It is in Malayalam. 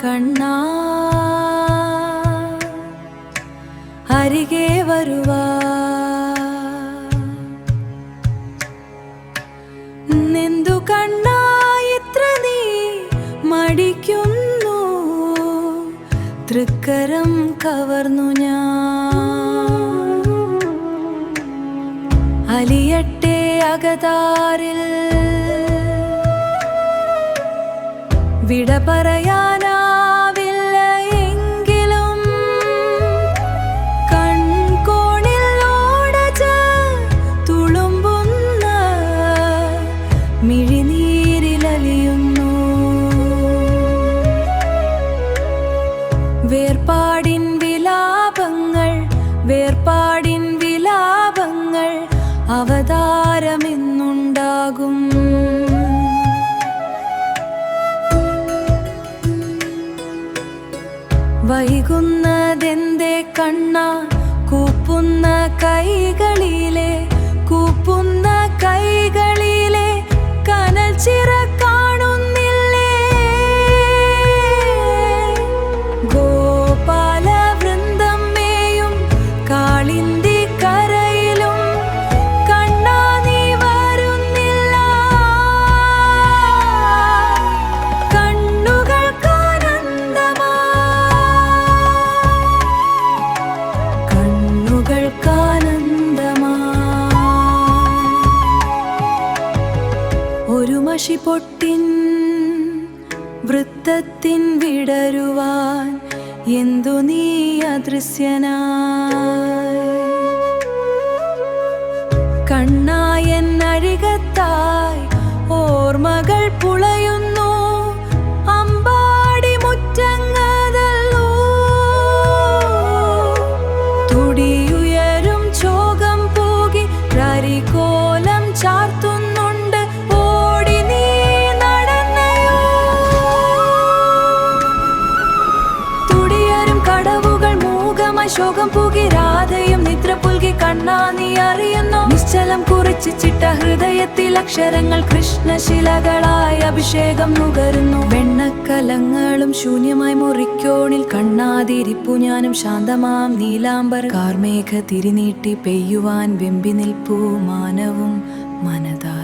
കണ്ണാ അരികെ വരുവാ നിന്തു കണ്ണാ ഇത്ര നീ മടിക്കുന്നു തൃക്കരം കവർന്നു ഞാൻ അലിയട്ടെ അകതാരിൽ വിട പറയാനാവില്ല എങ്കിലും കൺകോണിൽ ഓടച്ച തുളുമ്പുന്ന മിഴിനീരിലലിയുന്നു വേർപാടിൻ വിലാപങ്ങൾ വേർപാടിൻ വിലാപങ്ങൾ അവതാരമെന്നുണ്ടാകും വൈകുന്നതെന്തേ കണ്ണാ കൂപ്പുന്ന കൈകളിലെ കനൽ ചിറ കാണുന്നില്ലേ ഗോപാല വൃന്ദം മേയും കാളിന്തി കരയിലും കണ്ണാ നീ വരുന്നില്ല ഒരു മഷി പൊട്ടിൻ വൃത്തത്തിൻ വിടരുവാൻ എന്തു നീ അദൃശ്യനായി കണ്ണായൻ അഴികത്തായി ഓർമ്മകൾ പുളയുന്നു അമ്പാടി മുറ്റങ്ങതല്ലോ തുടിയുയരും ചോകം പോകി രരികോലം ചാർത്തുന്നുണ്ട് ഓടി നീ നടന്നയോ തുടിയരും കടവുകൾ മൂകമായി ശോകം പൂകി രാധയും നിദ്ര പുൽകി കണ്ണാ നീ അറിയുന്നു നിശ്ചലം കുറിച്ചിട്ട ഹൃദയത്തിൽ അക്ഷരങ്ങൾ കൃഷ്ണശിലകളായി അഭിഷേകം നുകരുന്നു വെണ്ണക്കലങ്ങളും ശൂന്യമായി മുറിക്കോണിൽ കണ്ണാതിരിപ്പു ഞാനും ശാന്തമാം നീലാംബർ കാർമേഘ തിരിനീട്ടി പെയ്യുവാൻ വെമ്പി നിൽപ്പൂ മാനവും മനതാ